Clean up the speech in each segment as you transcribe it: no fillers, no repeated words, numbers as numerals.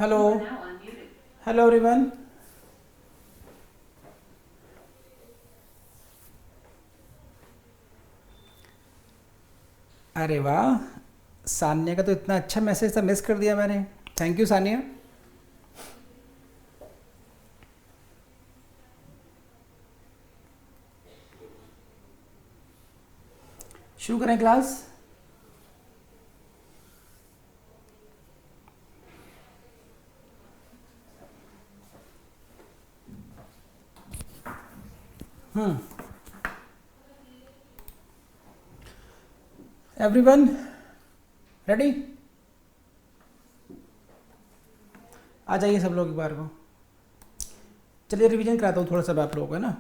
Hello hello everyone. अरे वाह, सान्या का तो इतना अच्छा मैसेज था, मिस कर दिया मैंने। Thank you Sanya. शुरू करें क्लास। Everyone ready? आ जाइए सब लोग एक बार को। चलिए रिवीजन कराता हूँ थोड़ा सा आप लोगों को, है ना।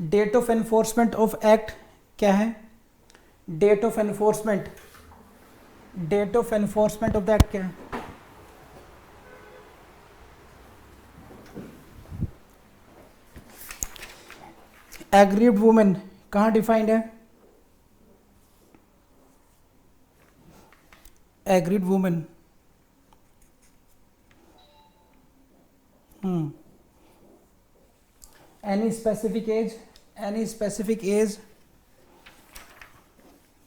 Date of enforcement of act क्या है? Date of enforcement, date of enforcement of the act क्या है? एग्रीव्ड वुमेन कहाँ डिफाइंड है? Aggrieved women, any specific age, any specific age?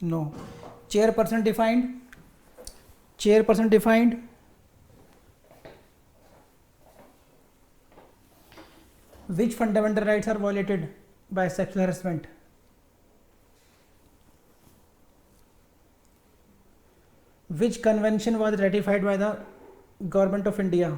No. Chairperson defined, chairperson defined. Which fundamental rights are violated by sexual harassment? Which convention was ratified by the government of India?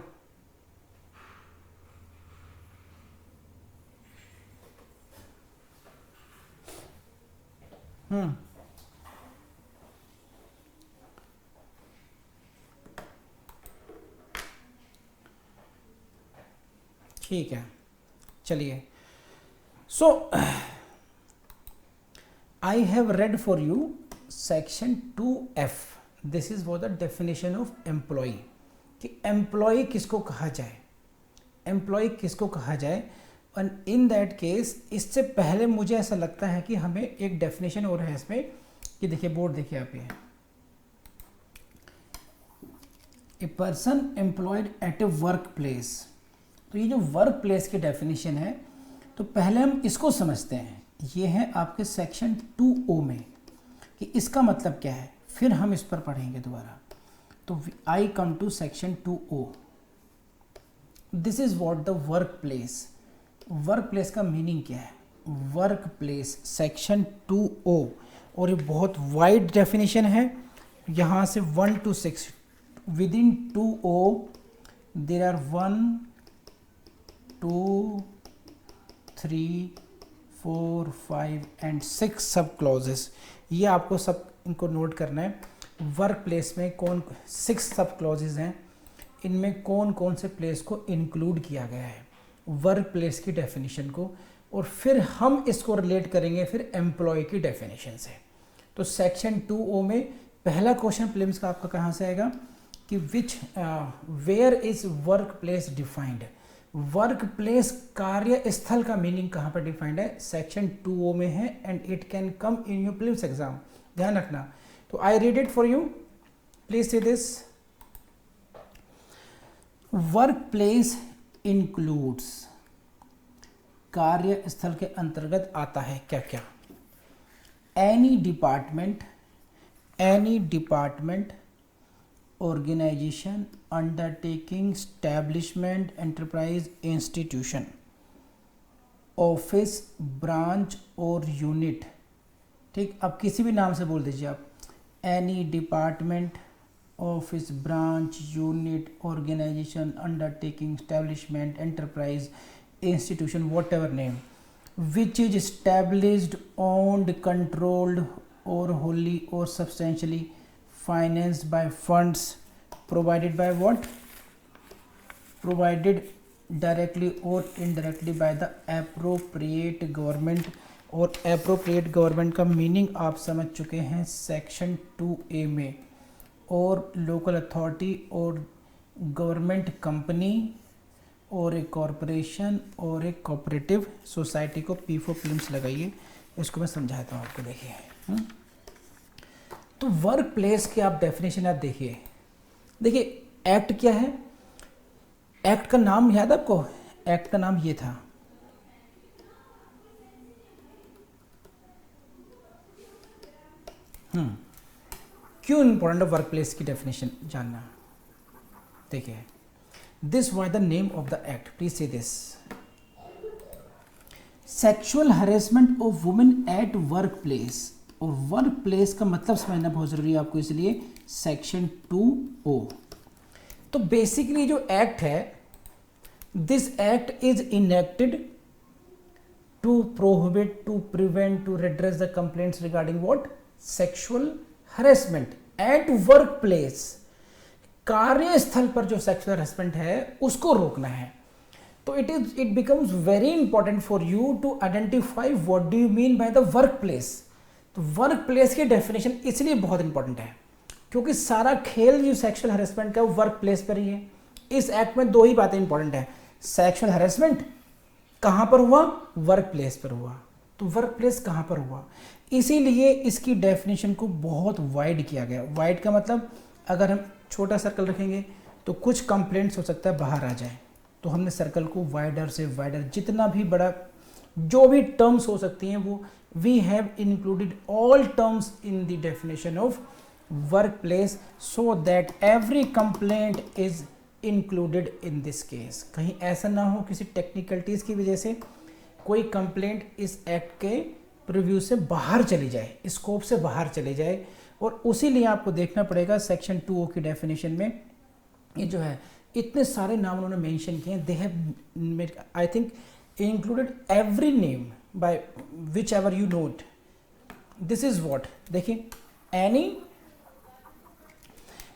ठीक है, चलिए। So I have read for you section 2F। This is for the definition of employee, कि employee किसको कहा जाए, employ किसको कहा जाए। एंड इन दैट केस इससे पहले मुझे ऐसा लगता है कि हमें एक डेफिनेशन और है इसमें, कि देखिए बोर्ड देखिए आप, ये a person employed at a work place. तो ये जो वर्क प्लेस की डेफिनेशन है, तो पहले हम इसको समझते हैं। ये है आपके सेक्शन 2O में, कि इसका मतलब क्या है, फिर हम इस पर पढ़ेंगे दोबारा। तो I come to section 2O। This is what the work place. Work place का मीनिंग क्या है? वर्क प्लेस सेक्शन 2O, और ये बहुत वाइड डेफिनेशन है। यहाँ से 1 to 6 within 2O there are 1 2 3 4 5 and 6 sub clauses. ये आपको सब इनको नोट करना है। वर्क प्लेस में कौन 6 सब क्लॉजेज हैं, इनमें कौन कौन से प्लेस को इंक्लूड किया गया है वर्क प्लेस की डेफिनेशन को, और फिर हम इसको रिलेट करेंगे फिर एम्प्लॉय की डेफिनेशन से। तो सेक्शन 2O में पहला क्वेश्चन प्रीलिम्स का आपका कहाँ से आएगा, कि which where is work place defined. Work place कार्य स्थल का मीनिंग कहाँ पर डिफाइंड है? सेक्शन 2O में है, and it can come in your prelims exam, ध्यान रखना। तो I read it for you, please see this. Work place includes, कार्य स्थल के अंतर्गत आता है क्या क्या? Any department, organisation, undertaking, establishment, enterprise, institution, office, branch और यूनिट। ठीक, अब किसी भी नाम से बोल दीजिए आप। Any department, office, branch, unit, organisation, undertaking, establishment, enterprise, institution, whatever name, which is established, owned, controlled or wholly or substantially financed by funds provided by what? Provided directly or indirectly by the appropriate government। और appropriate government का meaning आप समझ चुके हैं section 2A में। और local authority और government company और एक कॉरपोरेशन और एक कोऑपरेटिव सोसाइटी को P4 प्रीलिम्स लगाइए। इसको मैं समझाता हूँ आपको, देखिए। तो वर्क प्लेस की आप डेफिनेशन आप देखिए, देखिए एक्ट क्या है? एक्ट का नाम याद है आपको? एक्ट का नाम ये था, क्यों इंपॉर्टेंट है वर्क प्लेस की डेफिनेशन जानना? देखिए, this was the name of the act, please see this, sexual harassment of women at work place. और वर्क प्लेस का मतलब समझना बहुत जरूरी है आपको, इसलिए सेक्शन 2O। तो बेसिकली जो एक्ट है, this act is enacted to prohibit, to prevent, to redress the complaints regarding what? Sexual harassment at work place. कार्यस्थल पर जो सेक्सुअल हरेसमेंट है उसको रोकना है। तो it becomes very important for you to identify what do you mean by the work place. तो work place की डेफिनेशन इसलिए बहुत इंपॉर्टेंट है क्योंकि सारा खेल जो सेक्सुअल हरेसमेंट का वर्क प्लेस पर ही है। इस एक्ट में दो ही बातें इंपॉर्टेंट है, सेक्सुअल हरेसमेंट कहां पर हुआ? वर्क प्लेस पर हुआ। तो वर्क प्लेस कहां पर हुआ, इसीलिए इसकी डेफिनेशन को बहुत वाइड किया गया। वाइड का मतलब अगर हम छोटा सर्कल रखेंगे तो कुछ कंप्लेंट्स हो सकता है बाहर आ जाए, तो हमने सर्कल को वाइडर से वाइडर, जितना भी बड़ा जो भी टर्म्स हो सकती हैं वो, we have included all terms in the definition of work place so that every complaint is included in this case. कहीं ऐसा ना हो किसी टेक्निकलिटीज की वजह से कोई कंप्लेंट इस एक्ट के प्रीव्यू से बाहर चली जाए, स्कोप से बाहर चले जाए। और उसी लिए आपको देखना पड़ेगा सेक्शन 2O की डेफिनेशन में ये जो है इतने सारे नाम उन्होंने मेंशन किए हैं। They have I think included every name by which ever you note. This is what, देखिए, any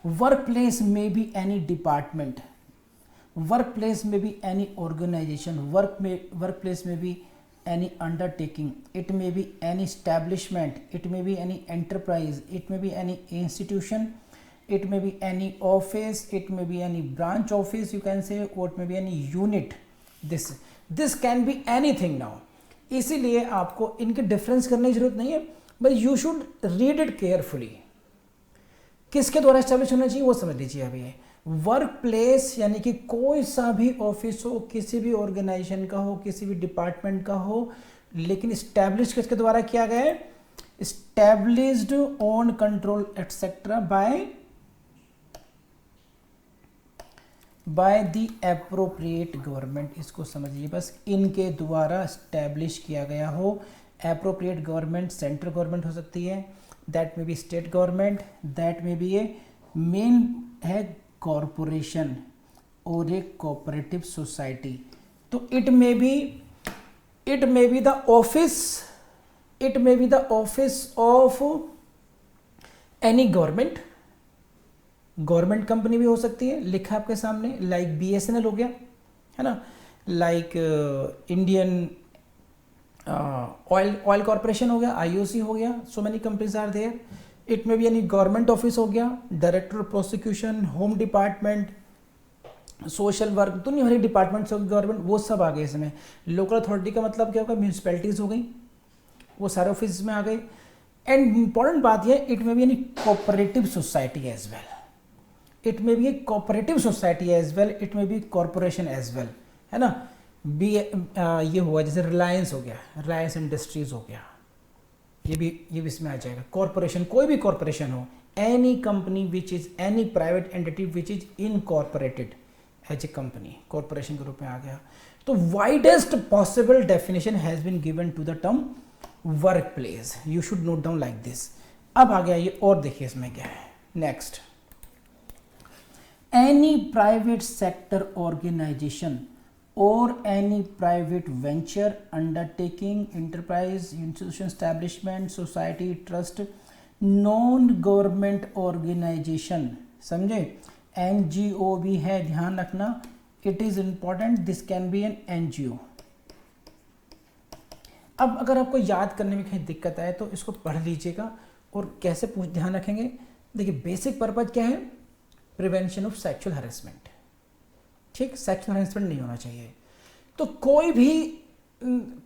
workplace may be any department, workplace may be any organization, workplace may be any undertaking, it may be any establishment, it may be any enterprise, it may be any institution, it may be any office, it may be any branch office you can say, or it may be any unit. This can be anything now. इसीलिए आपको इनके difference करने की जरूरत नहीं है, but you should read it carefully. किसके द्वारा एस्टैब्लिश होना चाहिए वो समझ लीजिए। अभी वर्क प्लेस यानी कि कोई सा भी ऑफिस हो, किसी भी ऑर्गेनाइजेशन का हो, किसी भी डिपार्टमेंट का हो, लेकिन एस्टैब्लिश किसके द्वारा किया गया है? Established on control etcetera by the appropriate government. इसको समझिए बस, इनके द्वारा एस्टैब्लिश किया गया हो। एप्रोप्रिएट गवर्नमेंट सेंट्रल गवर्नमेंट हो सकती है, दैट में बी स्टेट गवर्नमेंट, दैट में भी ये मेन है कॉरपोरेशन और एक कोऑपरेटिव सोसाइटी। तो it may be the office of any government company भी हो सकती है, लिखा आपके सामने, लाइक BSNL हो गया, है ना, लाइक इंडियन ऑयल कॉर्पोरेशन हो गया, IOC हो गया, so many companies are there. It may be यानी गवर्नमेंट ऑफिस हो गया, director prosecution, home department, social work, दुनिया भरी डिपार्टमेंट्स होगी गवर्नमेंट, वो सब आ गए इसमें। लोकल अथॉरिटी का मतलब क्या होगा? म्यूनसिपैलिटीज हो गई, वो सारे ऑफिस में आ गए। एंड इंपॉर्टेंट बात यह, इट में भी यानी cooperative society as well, it may be एक cooperative society as well, it may be corporation as well, है ना। ये हुआ जैसे रिलायंस हो गया, रिलायंस इंडस्ट्रीज हो गया, ये भी इसमें आ जाएगा। कॉरपोरेशन, कोई भी कॉरपोरेशन हो, any company which is any private entity which is incorporated as a company, corporation के रूप में आ गया। तो widest possible definition has been given to the term work place, you should note down like this. अब आ गया ये, और देखिए इसमें क्या है next. Any private sector organisation or any private venture, undertaking, enterprise, institution, establishment, society, trust, non-government organization, समझे, NGO भी है, ध्यान रखना, it is important, this can be an NGO। अब अगर आपको याद करने में कहीं दिक्कत आए तो इसको पढ़ लीजिएगा और कैसे ध्यान रखेंगे। देखिए बेसिक पर्पज क्या है? प्रिवेंशन ऑफ सेक्सुअल हैरेसमेंट, ठीक, सेक्सुअल हैरेसमेंट नहीं होना चाहिए। तो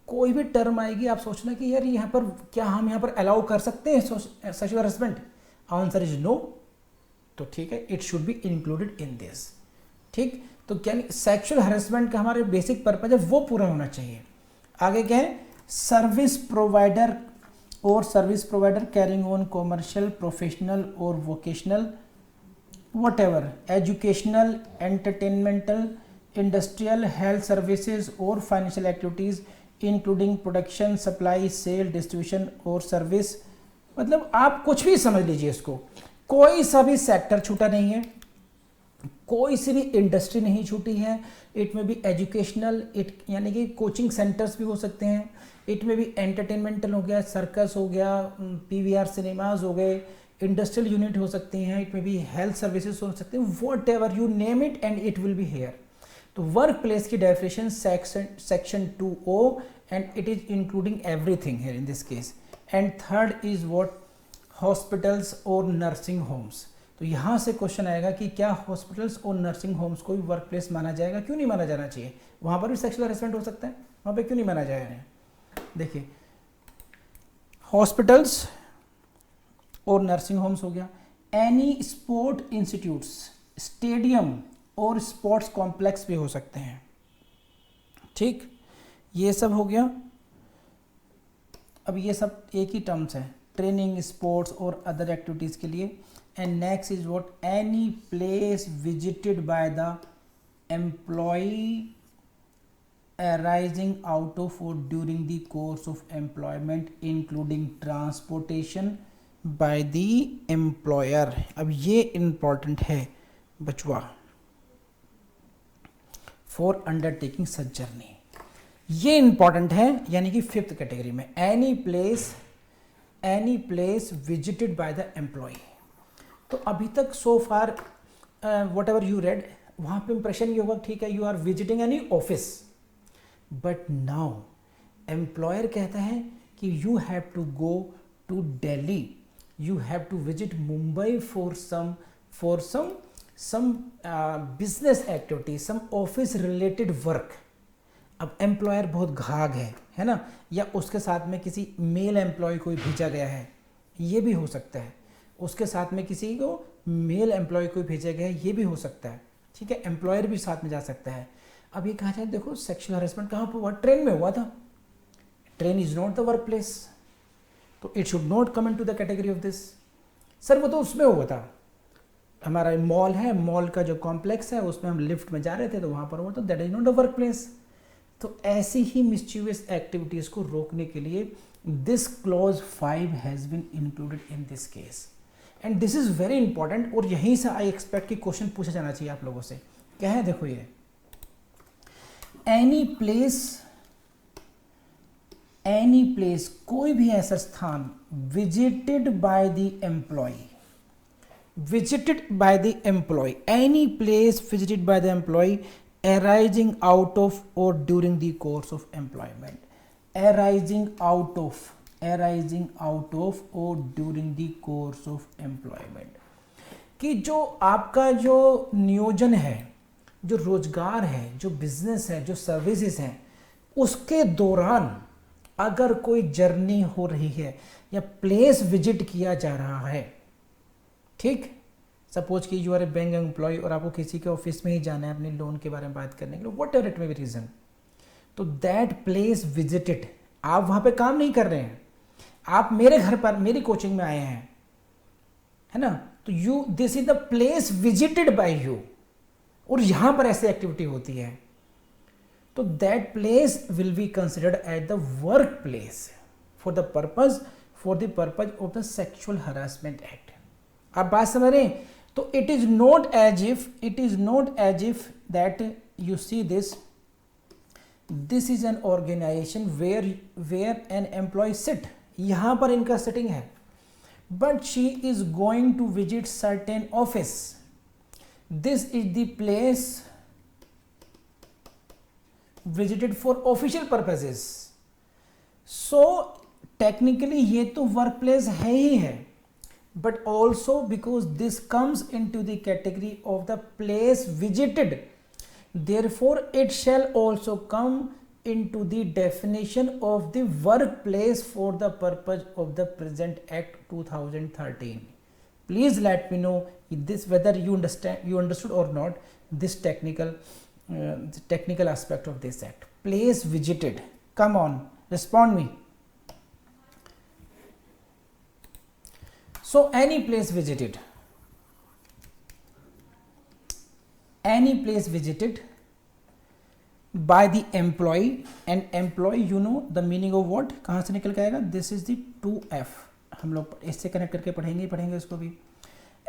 कोई भी टर्म आएगी आप सोचना कि यार यहाँ पर क्या हम यहाँ पर अलाउ कर सकते हैं sexual harassment? Answer is no. तो ठीक है, it should be included in this, ठीक। तो क्या सेक्सुअल हरेसमेंट का हमारे बेसिक पर्पज है वो पूरा होना चाहिए। आगे क्या है, सर्विस प्रोवाइडर और service provider carrying on commercial, professional और vocational, whatever educational, entertainmental, industrial, health services और financial activities including production, supply, sale, distribution और service। मतलब आप कुछ भी समझ लीजिए इसको, कोई सा भी सेक्टर छूटा नहीं है, कोई सी भी इंडस्ट्री नहीं छूटी है। इट में भी एजुकेशनल, इट यानी कि कोचिंग सेंटर्स भी हो सकते हैं, इट में भी एंटरटेनमेंटल हो गया, सर्कस हो गया, पीवीआर सिनेमाज हो गए, इंडस्ट्रियल यूनिट हो सकती हैं, इट में भी हेल्थ सर्विसेज हो सकते हैं, what ever you name it and it will be here. तो वर्क प्लेस की definition section 2O and it is including everything here in this case. And third is what, hospitals और nursing homes. तो यहाँ से question आएगा कि क्या hospitals और नर्सिंग होम्स को भी वर्क प्लेस माना जाएगा, क्यों नहीं माना जाना चाहिए, वहाँ पर भी सेक्सुअल हरेसमेंट हो सकता है, वहाँ पे क्यों नहीं माना जाएगा। देखिए हॉस्पिटल्स और नर्सिंग होम्स हो गया, एनी स्पोर्ट इंस्टीट्यूट्स, स्टेडियम और स्पोर्ट्स कॉम्प्लेक्स भी हो सकते हैं, ठीक, ये सब हो गया। अब ये सब एक ही टर्म्स है, ट्रेनिंग, स्पोर्ट्स और अदर एक्टिविटीज़ के लिए। And next is what, any place visited by the employee arising out of or during the course of employment including transportation by the employer। अब ये important है बचवा, for undertaking such journey, ये important है, यानी कि 5th कैटेगरी में any place visited by the employee। तो अभी तक so far whatever you read, वहाँ पे impression ये होगा ठीक है, you are visiting any office, but now employer कहता है कि you have to go to Delhi, you have to visit Mumbai for some business activity, some office related work. अब एम्प्लॉयर बहुत घाघ है ना, या उसके साथ में किसी मेल एम्प्लॉय को भेजा गया है, ये भी हो सकता है, उसके साथ में किसी को मेल एम्प्लॉय को भेजा गया है, ये भी हो सकता है, ठीक है, एम्प्लॉयर भी साथ में जा सकता है। अब ये कहा जाए, देखो सेक्सुअल हरेसमेंट कहाँ पर हुआ, ट्रेन में हुआ था, train is not the work place, तो it should not come in to the category of this. Sir वो तो उसमें हुआ था, हमारा मॉल है, मॉल का जो कॉम्प्लेक्स है उसमें हम लिफ्ट में जा रहे थे तो वहाँ पर हुआ, तो that is not the work place. तो ऐसी ही मिस्चीवियस एक्टिविटीज़ को रोकने के लिए this clause 5 has been included in this case, and this is very important. और यहीं से आई एक्सपेक्ट कि क्वेश्चन पूछा जाना चाहिए आप लोगों से। क्या है, देखो ये एनी प्लेस, कोई भी ऐसा स्थान visited by the employee, any place visited by the employee arising out of or during the course of employment, arising out of or during the course of employment, कि जो आपका जो नियोजन है, जो रोजगार है, जो बिजनेस है, जो सर्विसेज हैं, उसके दौरान अगर कोई जर्नी हो रही है या प्लेस विजिट किया जा रहा है, ठीक, सपोज कि you are a bank employee और आपको किसी के ऑफिस में ही जाना है अपने लोन के बारे में बात करने के लिए, whatever it may be reason, तो दैट प्लेस विजिटेड, आप वहाँ पे काम नहीं कर रहे हैं, आप मेरे घर पर मेरी कोचिंग में आए हैं, है ना, तो you, this is the place visited by you, और यहाँ पर ऐसी एक्टिविटी होती है, तो that place will be considered at the work place for the purpose of the sexual harassment act. आप बात समझ रहे हैं? तो it is not as if that you see this is an organisation where an employee sit, यहां पर इनका sitting है, but she is going to visit certain office, this is the place visited for official purposes. So technically ये तो work place है ही है, but also because this comes into the category of the place visited, therefore it shall also come into the definition of the workplace for the purpose of the present act 2013। Please let me no this whether you understood or not this technical aspect of this act. Place visited, come on, respond me. So any place visited by the employee, and employee you know the meaning of what, कहाँ से निकल के आएगा, this is the 2F, हम लोग इससे connect करके पढ़ेंगे इसको भी.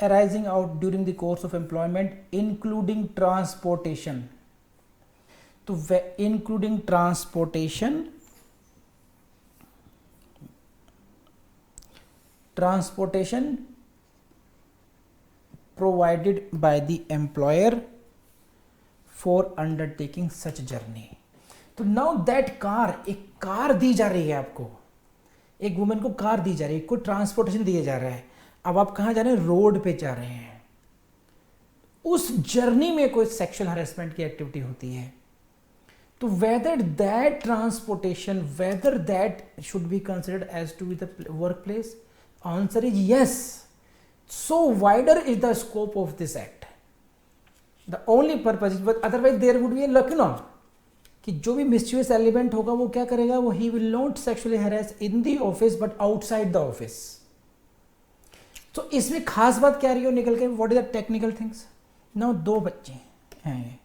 Arising out during the course of employment including transportation, तो including transportation provided by the employer for undertaking such journey. तो now that car, एक कार दी जा रही है आपको, एक वुमेन को कार दी जा रही है, कोई ट्रांसपोर्टेशन दिया जा रहा है. अब आप कहाँ जा रहे हैं, रोड पे जा रहे हैं. उस जर्नी में कोई सेक्सुअल हरेसमेंट की एक्टिविटी होती है, तो whether that transportation, whether that should be considered as to be the workplace, answer is yes. So wider is the scope of this act. The only purpose is, but otherwise there would be a lacuna कि जो भी mischievous element होगा वो क्या करेगा, वो he will not sexually harass in the office but outside the office. तो इसमें खास बात क्या रही हो निकल के, what is the technical things? Now दो बच्चे हैं,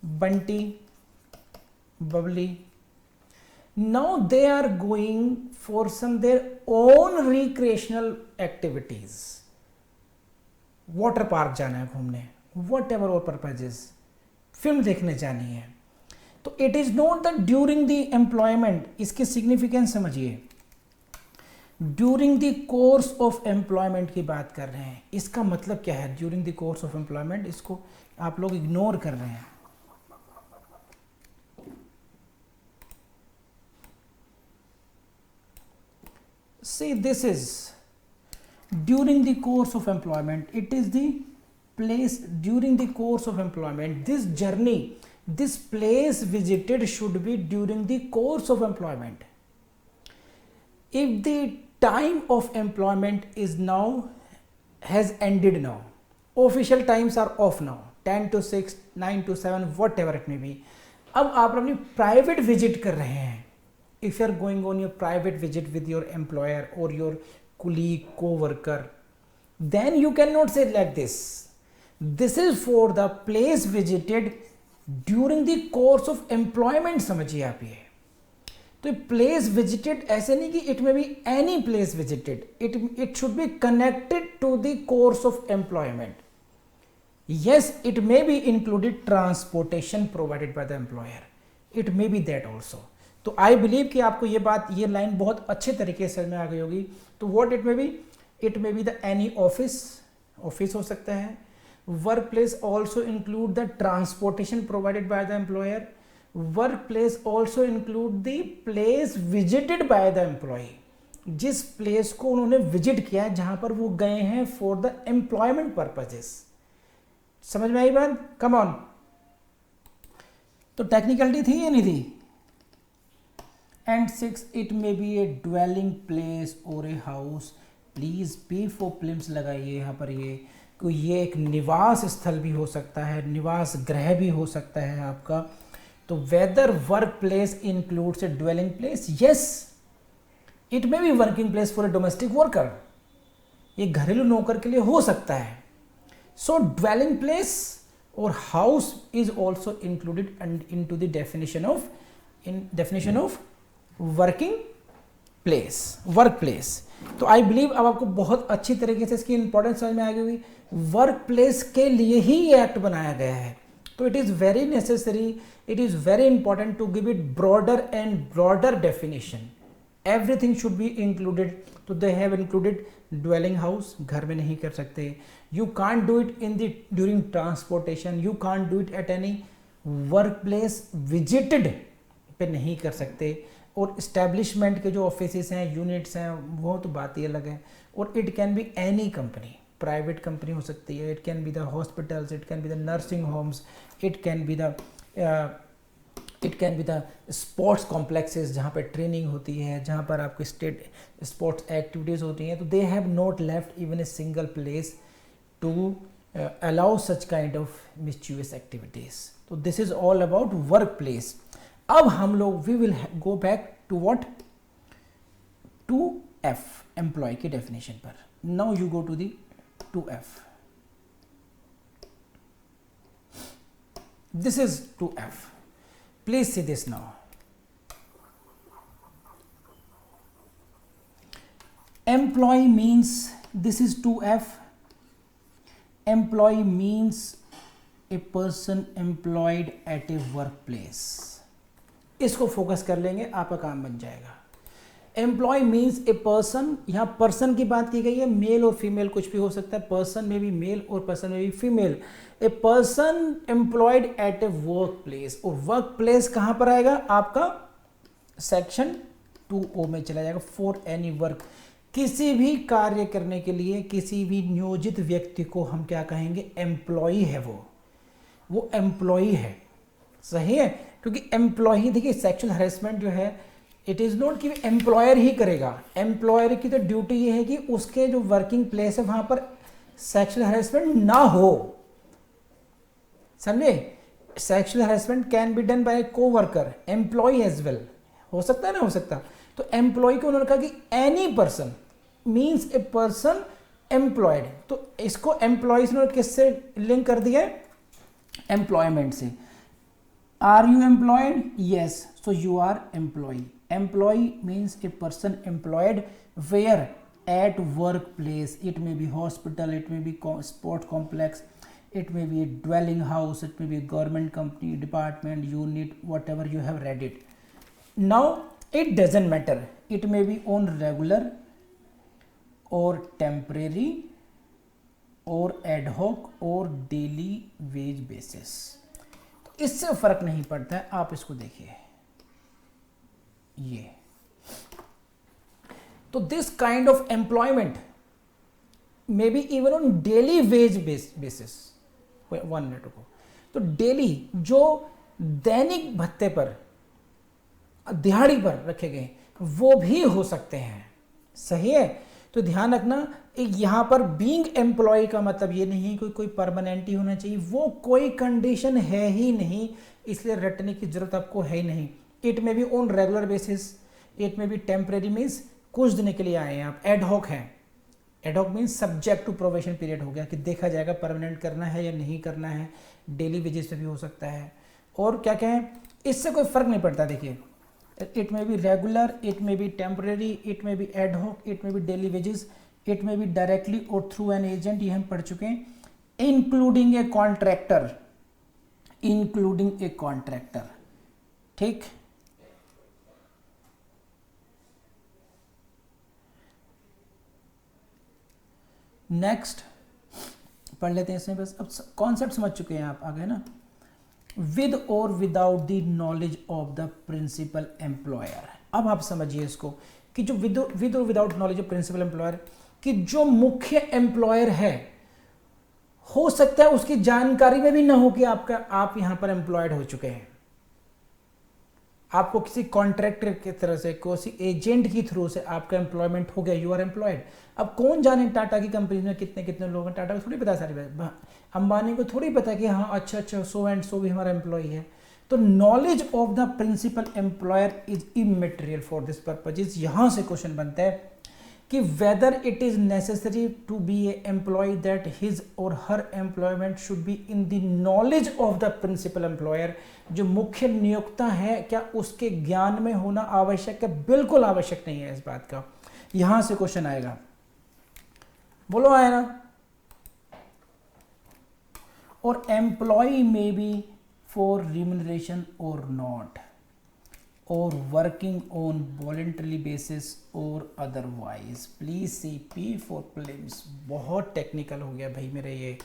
Bunty, Babli. Now they are going for some their own recreational activities. Water park जाना है घूमने, वट एवर और पर्पजेज, फिल्म देखने जानी है. तो it is not the during the employment, इसकी सिग्निफिकेंस समझिए. During the course of employment की बात कर रहे हैं, इसका मतलब क्या है during the course of employment, इसको आप लोग इग्नोर कर रहे हैं. See, this is during the course of employment. It is the place during the course of employment. This journey, this place visited should be during the course of employment. If the time of employment is now, has ended now, official times are off now, 10 to 6, 9 to 7, whatever it may be. अब आप अपनी private visit कर रहे हैं. If you are going on your private visit with your employer or your colleague, co-worker, then you cannot say like this. This is for the place visited during the course of employment. समझिए आप ये. तो place visited ऐसे नहीं कि it may be any place visited. It should be connected to the course of employment. Yes, it may be included transportation provided by the employer. It may be that also. तो I believe कि आपको ये बात, ये line बहुत अच्छे तरीके से में आ गई होगी. तो what it may be the any office हो सकता है. Work place also include the transportation provided by the employer. Work place also include the place visited by the employee, जिस प्लेस को उन्होंने विजिट किया है, जहां पर वो गए हैं फॉर द एम्प्लॉयमेंट पर्पजेस. समझ में आई बात? कम ऑन. तो टेक्निकलिटी थी या नहीं थी? And 6, it may be a dwelling place or a house. Please P for prelims लगाइए यहाँ पर. ये एक निवास स्थल भी हो सकता है, निवास गृह भी हो सकता है आपका. तो whether work place includes a dwelling place, yes it may be working place for a domestic worker. ये घरेलू नौकर के लिए हो सकता है. सो ड्वेलिंग प्लेस और house is also included into the definition of working place, work place. तो आई बिलीव अब आपको बहुत अच्छी तरीके से इसकी इंपॉर्टेंस समझ में आ गई होगी. वर्क प्लेस के लिए ही ये एक्ट बनाया गया है. तो it is very necessary, it is very important to give it broader and broader definition. Everything should be included. तो they have included dwelling house, घर में नहीं कर सकते. You can't do it in the during transportation, you can't do it at any work place visited पे नहीं कर सकते. और इस्टेब्लिशमेंट के जो ऑफिसेस हैं, यूनिट्स हैं, वो तो बात ही अलग है. और it can be any company, private company हो सकती है, it can be the hospitals, it can be the nursing homes, it can be the it can be the sports complexes जहाँ पर ट्रेनिंग होती है, जहाँ पर आपके स्टेट स्पोर्ट्स एक्टिविटीज़ होती हैं, तो they have not left even a single place to allow such kind of mischievous activities. तो this is all about work place. अब हम लोग we will go back to what, two F, employee की definition पर. Now you go to the two F. This is 2F. Please see this now. Employee means, this is 2F. Employee means a person employed at a workplace. इसको focus कर लेंगे, आपका काम बन जाएगा. Employ means a person, यहाँ person की बात की गई है, मेल और फीमेल कुछ भी हो सकता है. पर्सन में भी मेल और पर्सन में भी female. A person employed at a work place. और वर्क प्लेस कहाँ पर आएगा आपका, सेक्शन 2O में चला जाएगा. फॉर एनी वर्क, किसी भी कार्य करने के लिए किसी भी नियोजित व्यक्ति को हम क्या कहेंगे, एम्प्लॉई है. वो एम्प्लॉई है. सही है, क्योंकि एम्प्लॉई, देखिए सेक्शुअल हैरेसमेंट जो है, इट इज़ नॉट कि एम्प्लॉयर ही करेगा. एम्प्लॉयर की तो ड्यूटी ये है कि उसके जो वर्किंग प्लेस है वहां पर सेक्सुअल हैरेसमेंट ना हो. समझे, sexual harassment can be done bye को वर्कर, एम्प्लॉय एज वेल. हो सकता है ना, हो सकता. तो एम्प्लॉय को उन्होंने कहा कि एनी पर्सन मीन्स ए पर्सन एम्प्लॉयड. तो इसको एम्प्लॉयज ने किससे लिंक कर दिया है, एम्प्लॉयमेंट से. Are you employed, yes, so you are employee. Employee means a person employed where, at workplace. It may be hospital, it may be sport complex, it may be a dwelling house, it may be a government company, department, unit, whatever you have read it. Now it doesn't matter, it may be on regular or temporary or ad hoc or daily wage basis. तो इससे फर्क नहीं पड़ता है. आप इसको देखिए, ये तो this kind of employment may be even on daily veg basis. 1 minute को, तो डेली जो दैनिक भत्ते पर, दिहाड़ी पर रखे गए, वो भी हो सकते हैं. सही है, तो ध्यान रखना, यहां पर बीइंग एम्प्लॉय का मतलब ये नहीं कोई परमानेंट ही होना चाहिए. वो कोई कंडीशन है ही नहीं, इसलिए रटने की जरूरत आपको है ही नहीं. It may be on regular basis, it may be temporary means कुछ दिन के लिए आए हैं आप. एडहॉक है, ad hoc means subject to probation period हो गया कि देखा जाएगा परमानेंट करना है या नहीं करना है. डेली वेजेस पे भी हो सकता है. और क्या क्या है, इससे कोई फर्क नहीं पड़ता. देखिए, it may be regular, it may be temporary, it may B ad hoc, it may B daily wages, it may be directly और थ्रू एन एजेंट, ये हम पढ़ चुके हैं. Including a contractor, including a contractor. ठीक, नेक्स्ट पढ़ लेते हैं इसमें. बस अब कॉन्सेप्ट समझ चुके हैं आप, आगे ना. विद और without the knowledge of the principal employer. अब आप समझिए इसको कि जो विद और without knowledge of principal employer, कि जो मुख्य एम्प्लॉयर है, हो सकता है उसकी जानकारी में भी ना हो कि आप यहां पर एम्प्लॉयड हो चुके हैं. आपको किसी कॉन्ट्रैक्टर की तरह से, किसी एजेंट की थ्रू से आपका एम्प्लॉयमेंट हो गया, यू आर एम्प्लॉयड. अब कौन जाने टाटा की कंपनी में कितने कितने लोग हैं, टाटा को थोड़ी पता है सारी बात, अंबानी को थोड़ी पता कि हाँ अच्छा सो एंड सो भी हमारा एम्प्लॉय है. तो knowledge of the principal employer is immaterial for this purpose. यहां से क्वेश्चन बनता है कि whether it is necessary to be a employee that his और her employment should be in the knowledge of the principal employer. जो मुख्य नियोक्ता है, क्या उसके ज्ञान में होना आवश्यक है? बिल्कुल आवश्यक नहीं है इस बात का. यहां से क्वेश्चन आएगा, बोलो आए ना. और एम्प्लॉय में बी फॉर रिम्यूनरेशन और नॉट, और वर्किंग ऑन वॉलंटरी बेसिस और otherwise. Please see P for prelims. बहुत टेक्निकल हो गया भाई मेरे, ये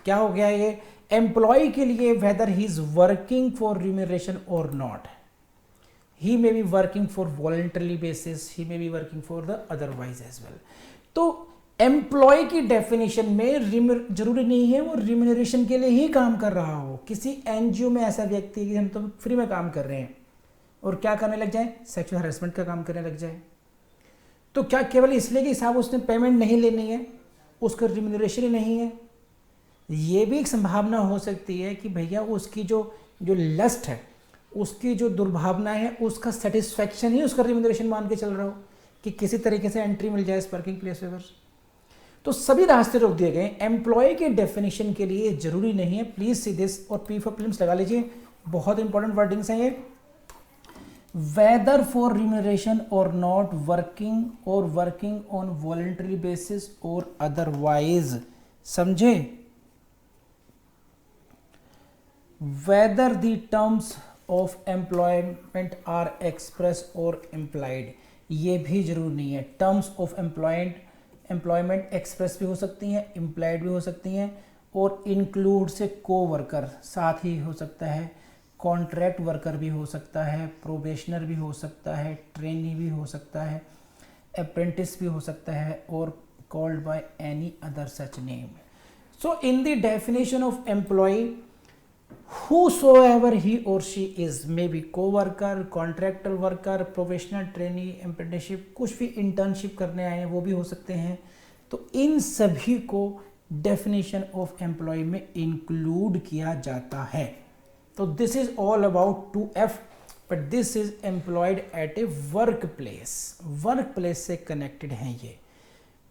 क्या हो गया, ये एम्प्लॉय के लिए whether he is working for remuneration और not, he may be working for voluntary basis, he may be working for the otherwise as well. तो एम्प्लॉय की डेफिनेशन में जरूरी नहीं है वो रिम्यूनरेशन के लिए ही काम कर रहा हो। किसी एनजीओ में ऐसा व्यक्ति है कि हम तो फ्री में काम कर रहे हैं और क्या करने लग जाए, सेक्सुअल हरेसमेंट का काम करने लग जाए, तो क्या केवल इसलिए कि साहब उसने पेमेंट नहीं लेनी है, उसका रिम्यूनरेशन ही नहीं है? ये भी एक संभावना हो सकती है कि भैया उसकी जो जो लस्ट है, उसकी जो दुर्भावना है, उसका सेटिस्फैक्शन ही उसका रिम्यूनरेशन मान के चल रहा हो कि किसी तरीके से एंट्री मिल जाए इस वर्किंग प्लेस पे। तो सभी रास्ते रोक दिए गए। एम्प्लॉय के डेफिनेशन के लिए जरूरी नहीं है, प्लीज सी दिस, और पी फॉर फिल्म्स लगा लीजिए, बहुत इंपॉर्टेंट वर्डिंग्स हैं ये। वेदर फॉर रिम्यूनरेशन और not, working on voluntary basis और अदरवाइज, समझे? Whether the terms of employment are express और इम्प्लाइड, ये भी जरूरी नहीं है। टर्म्स ऑफ एम्प्लॉयमेंट एक्सप्रेस भी हो सकती हैं, इम्प्लाइड भी हो सकती हैं, और इंक्लूड से को वर्कर साथ ही हो सकता है, कॉन्ट्रैक्ट वर्कर भी हो सकता है, प्रोबेशनर भी हो सकता है, ट्रेनी भी हो सकता है, अप्रेंटिस भी हो सकता है, और called by any other such name. So in the definition of employee, whosoever he or she is, may be co-worker, contractor worker, professional trainee, apprenticeship, कुछ भी इंटर्नशिप करने आए हैं वो भी हो सकते हैं, तो इन सभी को डेफिनेशन ऑफ एम्प्लॉय में इंक्लूड किया जाता है। तो this is all about 2F, but this is employed at a work place से कनेक्टेड हैं ये।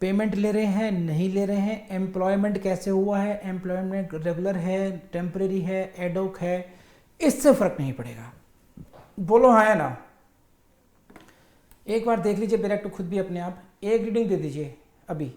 पेमेंट ले रहे हैं, नहीं ले रहे हैं, एम्प्लॉयमेंट कैसे हुआ है, एम्प्लॉयमेंट रेगुलर है, टेम्परेरी है, एडोक है, इससे फर्क नहीं पड़ेगा। बोलो हाँ या ना? एक बार देख लीजिए डायरेक्ट खुद भी अपने आप, एक रीडिंग दे दीजिए अभी।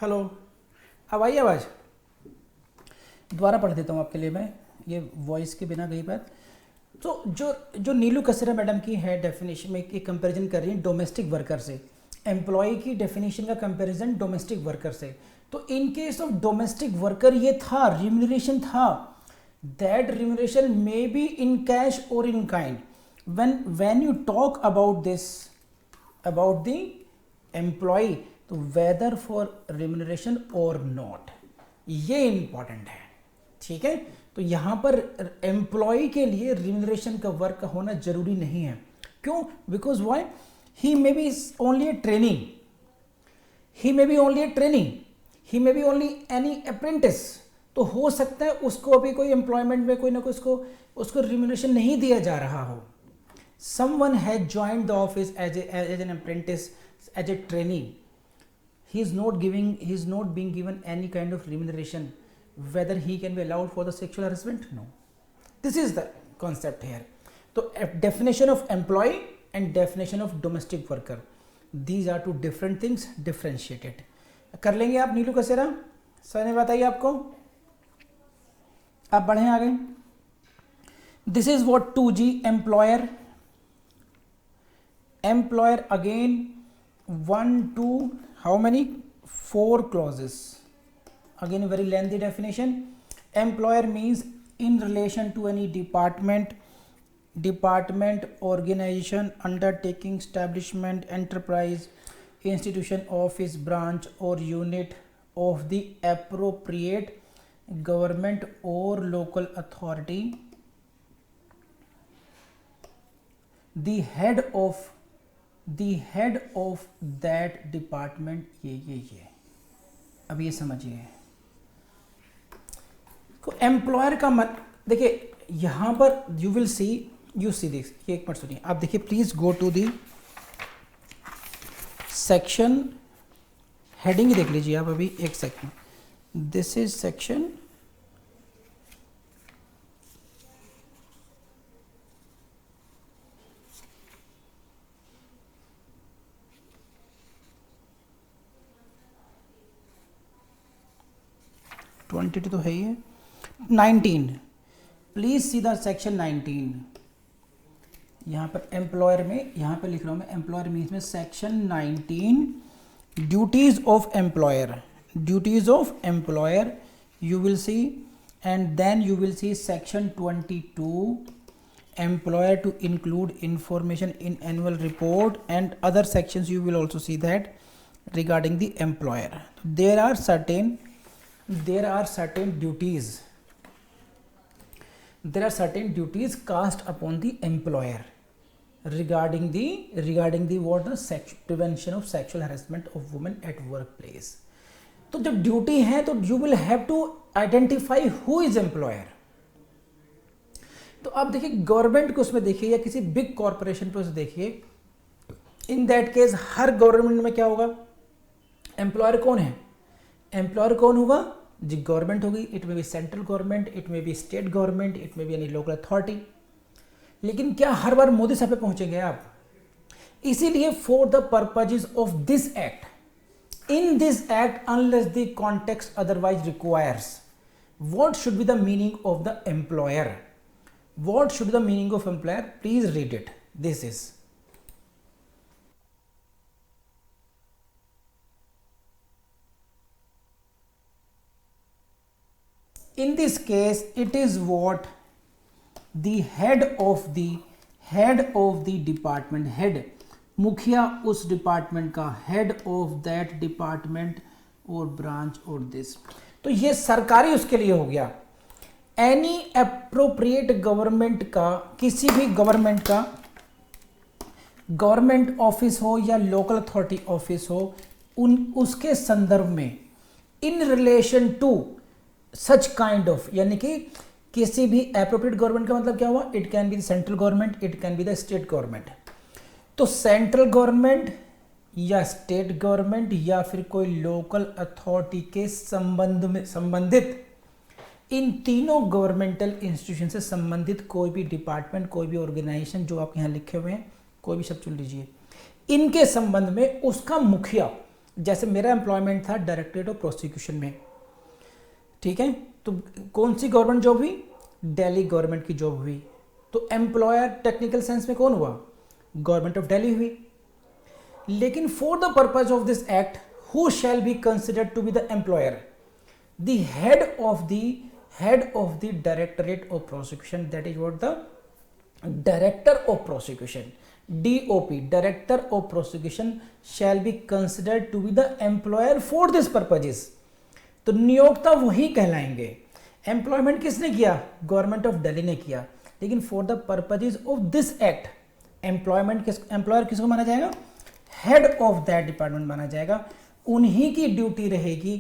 हेलो, अब आई आवाज़? दोबारा पढ़ देता हूँ आपके लिए मैं, ये वॉइस के बिना गई बात। तो जो जो नीलू कसेरा मैडम की है डेफिनेशन में एक कंपैरिजन कर रही है डोमेस्टिक वर्कर से, एम्प्लॉय की डेफिनेशन का कंपैरिजन डोमेस्टिक वर्कर से। तो in case of domestic worker ये था, रिम्यूनरेशन था, that remuneration may be in cash और in kind. when you talk about this, about the employee, तो whether for remuneration or not, ये important है, ठीक है। तो यहाँ पर एम्प्लॉय के लिए रिम्यूनरेशन का वर्क होना जरूरी नहीं है। क्यों? Because why, he may be only a training, he may be only a training, he may be only any apprentice. तो हो सकता है उसको अभी कोई एम्प्लॉयमेंट में कोई ना कोई उसको रिम्यूनरेशन नहीं दिया जा रहा हो। Someone has joined the office as an apprentice, as a trainee. He is not being given any kind of remuneration. Whether he can be allowed for the sexual harassment? No. This is the concept here. So definition of employee and definition of domestic worker, these are two different things, differentiated. कर लेंगे आप नीलू कसेरा? Sir ने बताइए आपको, आप बढ़ें आगे। This is what 2G employer again 1 2 how many 4 clauses, again a very lengthy definition. Employer means in relation to any department, organization, undertaking, establishment, enterprise, institution, office, branch or unit of the appropriate government or local authority, the head of that department, ये अब ये समझिए को employer का मत। देखिए यहाँ पर you will see, you see this, ये एक मिनट सुनिए आप, देखिए please go to the section, heading देख लीजिए आप अभी एक सेकंड। दिस इज सेक्शन 22 तो है ही है। 19, प्लीज सी द सेक्शन 19। यहाँ पर एम्प्लॉयर में, यहाँ पर लिख रहा हूँ मैं एम्प्लॉयर मीन्स में section 19 duties of employer you will see, and then you will see section 22 employer to include information in annual report, and other sections you will also see that regarding the employer. There are certain duties, cast upon the employer regarding the what the prevention of sexual harassment of women at workplace. तो जब duty है तो you will have to identify who is employer. तो आप देखिए government को उसमें देखिए या किसी बिग कॉर्पोरेशन पे उसे देखिए, इन दैट केस हर गवर्नमेंट में क्या होगा, एम्प्लॉयर कौन है, एम्प्लॉयर कौन होगा जी, गवर्नमेंट होगी। It may B central government, it may B state government, it may be any local authority. लेकिन क्या हर बार मोदी साहब पे पहुंचेंगे आप? इसीलिए for the purposes of this act, in this act, unless the context otherwise requires, what should be the meaning of the employer? What should be the meaning of employer? Please read it. This is in this case it is what the head of the department, head मुखिया उस department का, head of that department और branch और this. तो ये सरकारी उसके लिए हो गया। एनी अप्रोप्रिएट गवर्नमेंट का, किसी भी गवर्नमेंट का, गवर्नमेंट ऑफिस हो या लोकल अथॉरिटी ऑफिस हो, उसके संदर्भ में in relation to such kind of, यानी कि किसी भी अप्रोप्रिएट गवर्नमेंट का मतलब क्या हुआ, it can be the central government, it can be the state government. तो सेंट्रल गवर्नमेंट या स्टेट गवर्नमेंट या फिर कोई लोकल अथॉरिटी के संबंधित इन तीनों गवर्नमेंटल इंस्टीट्यूशन से संबंधित कोई भी डिपार्टमेंट, कोई भी ऑर्गेनाइजेशन जो आप यहाँ लिखे हुए हैं, कोई भी शब्द चुन लीजिए, इनके संबंध में उसका मुखिया जैसे मेरा एम्प्लॉयमेंट था डायरेक्टरेट ऑफ प्रोसिक्यूशन में, ठीक है, तो कौन सी गवर्नमेंट जॉब हुई? दिल्ली गवर्नमेंट की जॉब हुई, तो एम्प्लॉयर टेक्निकल सेंस में कौन हुआ? गवर्नमेंट ऑफ दिल्ली हुई। लेकिन for the purpose of this act who shall be considered to be the employer? The head of the directorate of prosecution, that is what the director of prosecution, DOP, director of prosecution shall be considered to be the employer for this purposes. तो नियोक्ता वही कहलाएंगे। Employment किसने किया? Government of Delhi ने किया, लेकिन for the purposes of this act employer किसको माना जाएगा? हेड ऑफ दैट डिपार्टमेंट माना जाएगा। उन्हीं की ड्यूटी रहेगी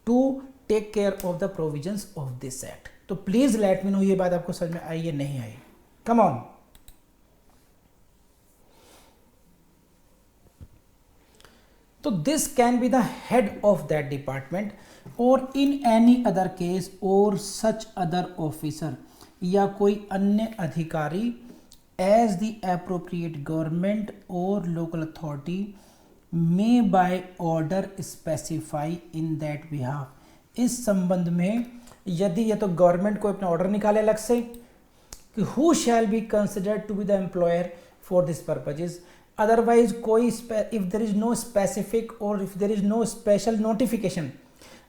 to take care of the provisions of this act. तो प्लीज लेट मी नो ये बात आपको समझ में आई या नहीं आई? Come on. तो this can be the head of that department और इन एनी अदर केस और सच अदर ऑफिसर या कोई अन्य अधिकारी एज द एप्रोप्रिएट गवर्नमेंट और local authority may by order specify in that behalf. इस संबंध में यदि ये तो गवर्नमेंट को अपना ऑर्डर निकाले अलग से कि who shall be considered to be the employer for this purposes, otherwise कोई if there is no specific और if there is no special notification,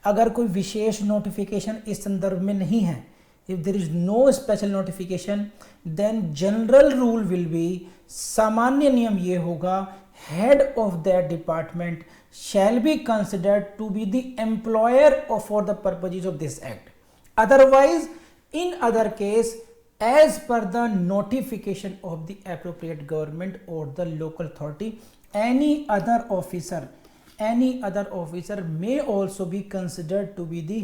अगर कोई विशेष नोटिफिकेशन इस संदर्भ में नहीं है, if there is no special notification, then general rule will be, सामान्य नियम ये होगा, head of that department shall be considered to be the employer for the purposes of this act. Otherwise in other case as per the notification of the appropriate government or the local authority, any other officer may also be considered to be the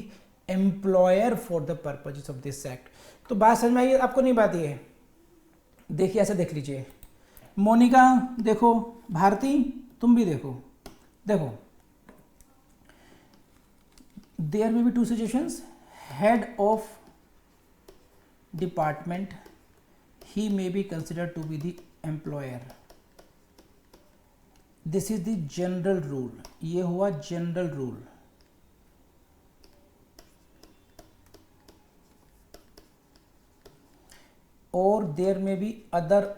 employer for the purposes of this act। तो बात समझ में आई आपको? नहीं बात ये देखिए, ऐसे देख लीजिए, मोनिका देखो, भारती तुम भी देखो, there may be two situations, head of department, he may be considered to be the employer, this is the general rule, ये हुआ general rule। और there may be other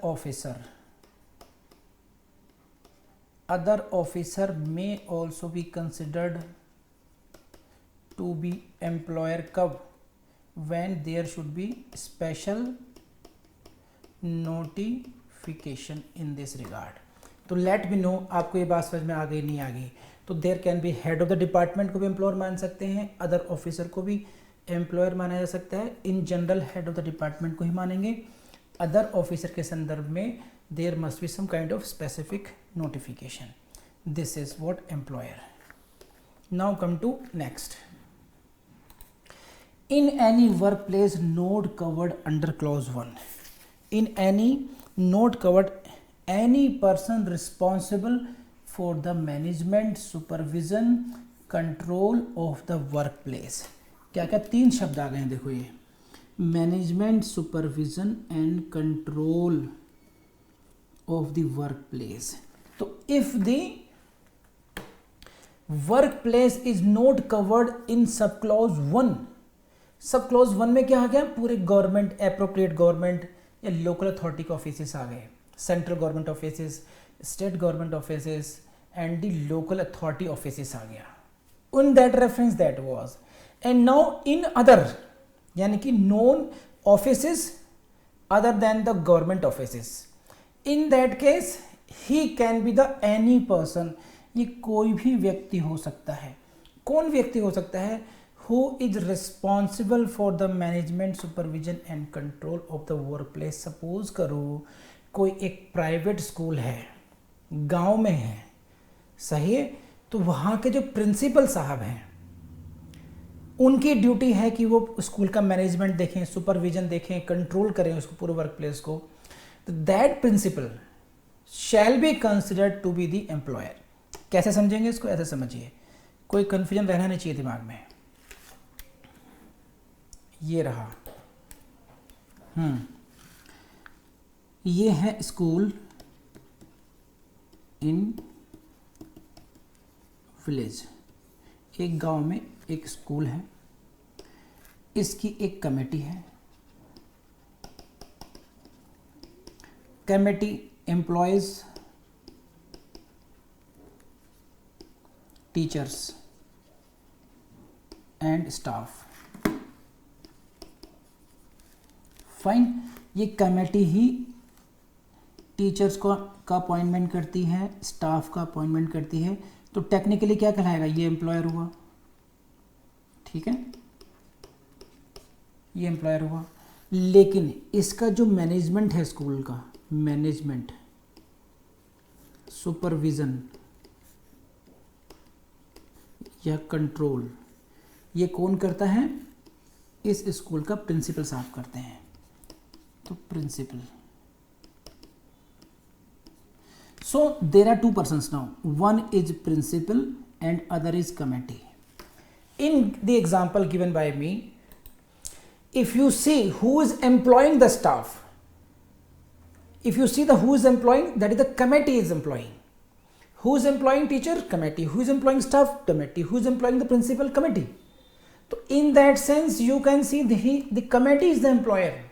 officer may also be considered to be employer, कब? when there should be special notification in this regard। तो late me no आपको ये बात समझ में आ गई नहीं आ गई? तो there can be head of the department को भी एम्प्लॉयर मान सकते हैं, अदर ऑफिसर को भी एम्प्लॉयर माना जा सकता है। In general head of the department को ही मानेंगे। अदर ऑफिसर के संदर्भ में there must be some kind of specific notification. This is what employer. Now come to next. In any workplace node covered under clause 1, in any node covered, any person responsible for the management, supervision, control of the workplace। क्या क्या तीन शब्द आ गए हैं, देखो ये management, supervision and control of the workplace. तो if the workplace is not covered in sub clause 1, सब क्लॉज 1 में क्या आ गया? पूरे गवर्नमेंट, एप्रोप्रिएट गवर्नमेंट या लोकल अथॉरिटी के ऑफिसेस आ गए, central government offices, state government offices and the local authority offices आ गया। On that reference that was, and now in other, यानी कि non offices other than the government offices, in that case he can be the any person, ये कोई भी व्यक्ति हो सकता है। कौन व्यक्ति हो सकता है? who is responsible for the management, supervision and control of the workplace। Suppose करो कोई एक प्राइवेट स्कूल है, गांव में है, सही है, तो वहाँ के जो प्रिंसिपल साहब हैं उनकी ड्यूटी है कि वो स्कूल का मैनेजमेंट देखें, सुपरविजन देखें, कंट्रोल करें उसको, पूरे वर्क प्लेस को। तो that principal shall be considered to be the employer. कैसे समझेंगे इसको? ऐसे समझिए, कोई कन्फ्यूजन रहना नहीं चाहिए दिमाग में। ये रहा, ये है स्कूल इन विलेज, एक गांव में एक स्कूल है, इसकी एक कमेटी है, committee employees teachers and staff. Fine, ये कमेटी ही टीचर्स को का अपॉइंटमेंट करती है, स्टाफ का अपॉइंटमेंट करती है, तो टेक्निकली क्या कहलाएगा, ये एम्प्लॉयर हुआ, ठीक है, ये एम्प्लॉयर हुआ। लेकिन इसका जो मैनेजमेंट है स्कूल का, मैनेजमेंट, सुपरविजन या कंट्रोल, ये कौन करता है, इस स्कूल का प्रिंसिपल साहब करते हैं। तो principal, so there are two persons now, one is principal and other is committee. In the example given by me, if you see who is employing the staff, if you see the who is employing, that is the committee is employing. Who is employing teacher, committee. Who is employing staff, committee. Who is employing the principal, committee. So in that sense you can see the committee is the employer.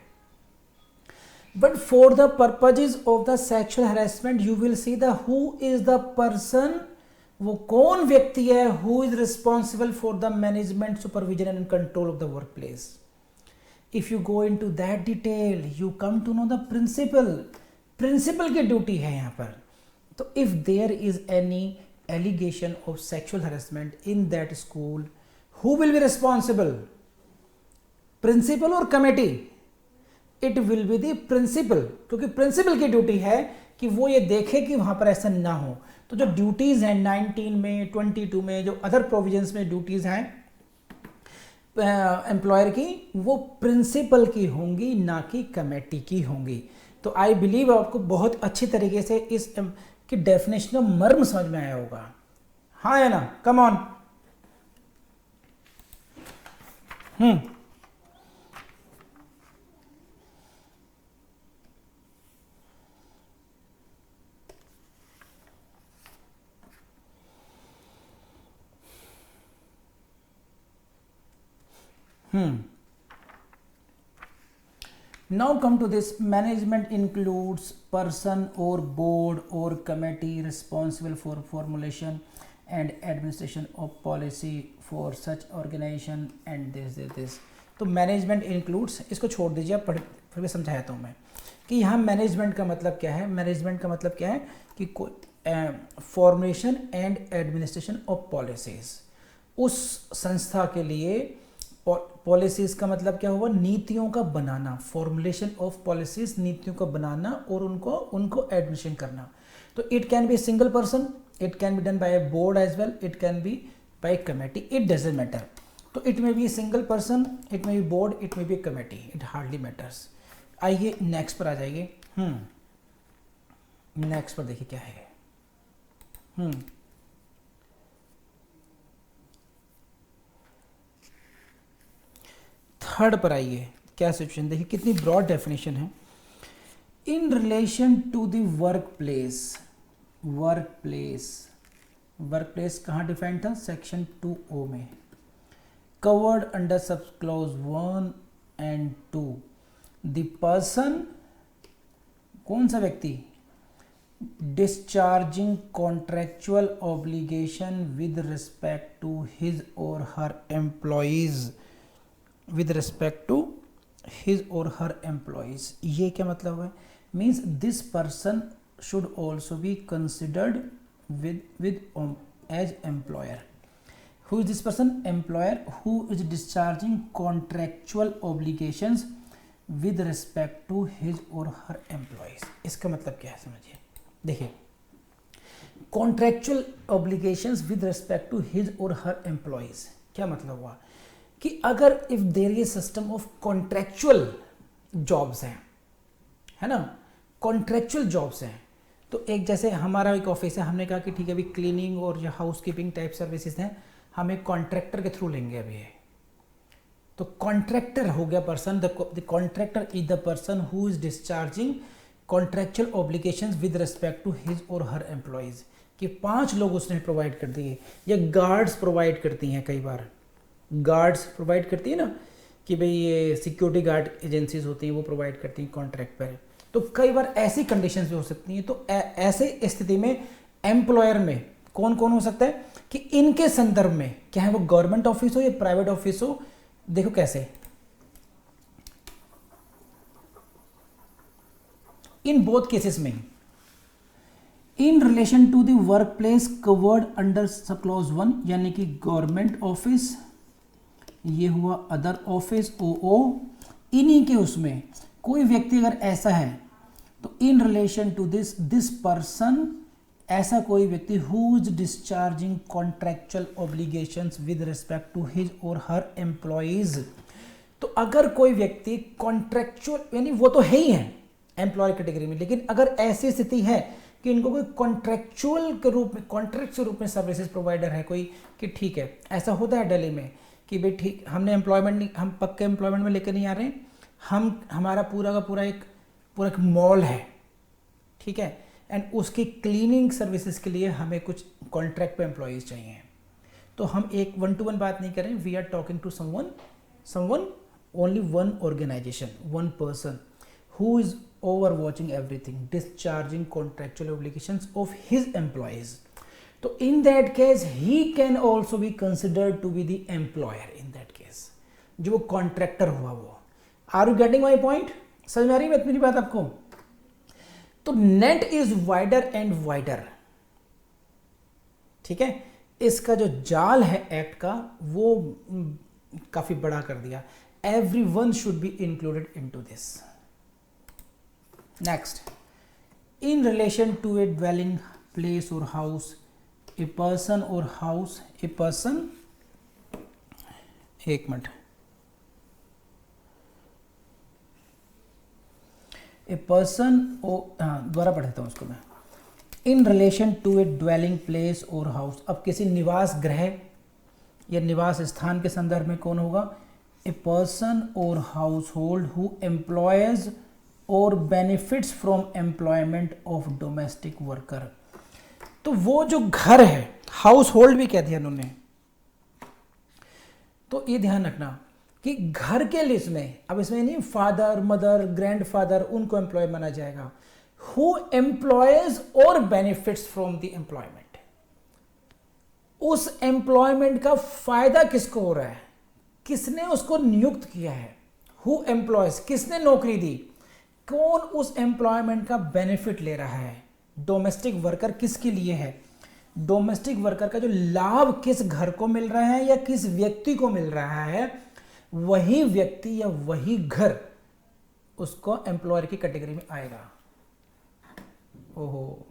But for the purposes of the sexual harassment you will see the who is the person, वो कौन व्यक्ति है, who is responsible for the management, supervision and control of the workplace. If you go into that detail you come to know the principal, principal की duty है यहाँ पर। तो if there is any allegation of sexual harassment in that school, who will be responsible, principal और committee? It will be the principal, क्योंकि principal की duty है कि वो ये देखे कि वहाँ पर ऐसा ना हो। तो जो ड्यूटीज़ हैं 19 में, 22 में, जो अदर प्रोविजंस में ड्यूटीज़ हैं एम्प्लॉयर की, वो प्रिंसिपल की होंगी, ना कि कमेटी की होंगी। तो आई बिलीव आपको बहुत अच्छी तरीके से इस की डेफिनेशन का मर्म समझ में आया होगा, हाँ या ना, come on. Now come to this, management includes person or board or committee responsible for formulation and administration of policy for such organization and this. तो मैनेजमेंट इंक्लूड्स, इसको छोड़ दीजिए, आप फिर भी समझाता हूँ मैं कि यहाँ मैनेजमेंट का मतलब क्या है। मैनेजमेंट का मतलब क्या है कि formation and administration of policies, उस संस्था के लिए पॉलिसीज का मतलब क्या हुआ, नीतियों का बनाना, फॉर्मुलेशन ऑफ पॉलिसीज, नीतियों का बनाना और उनको एडमिनिस्ट्रेशन करना। तो it can be single person, it can be done by a board as well, it can be by committee, it doesn't matter. तो it may be single person, it may be board, it may be committee, it hardly matters. आइए next पर आ जाइए। Next पर देखिए क्या है। Third पर आइए, क्या सिचुएशन देखिए, कितनी ब्रॉड डेफिनेशन है। In relation to the work place, work place कहाँ डिफाइंड था, सेक्शन 2O में, covered under sub clause 1 and 2। The person, कौन सा व्यक्ति, discharging contractual obligation with respect to his और her employees, with respect to his or her employees। ये क्या मतलब है, means this person should also be considered with as employer। who is this person, employer who is discharging contractual obligations with respect to his or her employees। इसका मतलब क्या है समझिए, देखिए contractual obligations with respect to his or her employees क्या मतलब हुआ कि अगर if there is system of contractual jobs हैं, है ना, कॉन्ट्रेक्चुअल जॉब्स हैं, तो एक जैसे हमारा एक ऑफिस है, हमने कहा कि ठीक है अभी क्लीनिंग और जो हाउस कीपिंग टाइप सर्विसेज हैं हम एक कॉन्ट्रैक्टर के थ्रू लेंगे अभी, तो कॉन्ट्रैक्टर हो गया person, the contractor is the person who is discharging contractual obligations with respect to his और हर एम्प्लॉयज। कि 5 लोग उसने प्रोवाइड कर दिए, या गार्ड्स प्रोवाइड करती हैं, कई बार गार्ड्स प्रोवाइड करती है ना कि भाई ये सिक्योरिटी गार्ड एजेंसीज होती हैं वो प्रोवाइड करती हैं कॉन्ट्रैक्ट पर, तो कई बार ऐसी कंडीशंस भी हो सकती हैं। तो ऐसे स्थिति में एम्प्लॉयर में कौन कौन हो सकता है कि इनके संदर्भ में, चाहे वो गवर्नमेंट ऑफिस हो या प्राइवेट ऑफिस हो, देखो कैसे, इन बोथ केसेस में in relation to the work place covered under sub clause 1, यानी कि गवर्नमेंट ऑफिस, ये हुआ अदर ऑफिस ओ, इन्हीं के उसमें कोई व्यक्ति अगर ऐसा है तो in relation to this person, ऐसा कोई व्यक्ति who is discharging contractual obligations with respect to his और हर एम्प्लॉइज। तो अगर कोई व्यक्ति कॉन्ट्रेक्चुअल, यानी वो तो है ही है एम्प्लॉय कैटेगरी में, लेकिन अगर ऐसी स्थिति है कि इनको कोई कॉन्ट्रेक्चुअल के रूप में, कॉन्ट्रैक्ट के रूप में सर्विसेज प्रोवाइडर है कोई, कि ठीक है ऐसा होता है दिल्ली में कि भाई ठीक हमने एम्प्लॉयमेंट नहीं, हम पक्के एम्प्लॉयमेंट में लेकर नहीं आ रहे हैं, हमारा पूरा का पूरा एक मॉल है, ठीक है, एंड उसकी क्लीनिंग सर्विसेज के लिए हमें कुछ कॉन्ट्रैक्ट पे एम्प्लॉयज़ चाहिए। तो हम एक 1-to-1 बात नहीं करें, we are talking to someone only one organisation, one person who is over watching everything, discharging contractual obligations of his employees. तो in that case he can also be considered to be the employer in that case, जो contractor हुआ वो। Are you getting my point? समझ में आ रही है मेरी बात आपको? तो net is wider and wider, ठीक है, इसका जो जाल है एक्ट का वो काफी बड़ा कर दिया। Everyone should be included into this. Next, in relation to a dwelling place और house, a person or house, a person, एक मिनट, ए पर्सन, दोबारा पढ़ देता हूँ उसको मैं। In relation to a dwelling place और हाउस, अब किसी निवास गृह या निवास स्थान के संदर्भ में कौन होगा? ए person or house hold who employees और benefits from employment of domestic worker. तो वो जो घर है, हाउस होल्ड भी कह दिया उन्होंने, तो ये ध्यान रखना कि घर के लिस्ट में, अब इसमें नहीं फादर मदर ग्रैंडफादर उनको एम्प्लॉय माना जाएगा, हु एम्प्लॉयज और बेनिफिट्स फ्रॉम द एम्प्लॉयमेंट। उस एम्प्लॉयमेंट का फायदा किसको हो रहा है, किसने उसको नियुक्त किया है, हु एम्प्लॉयज, किसने नौकरी दी, कौन उस एम्प्लॉयमेंट का बेनिफिट ले रहा है, डोमेस्टिक वर्कर किसके लिए है, डोमेस्टिक वर्कर का जो लाभ किस घर को मिल रहा है या किस व्यक्ति को मिल रहा है, वही व्यक्ति या वही घर उसको एम्प्लॉयर की कैटेगरी में आएगा। ओहो,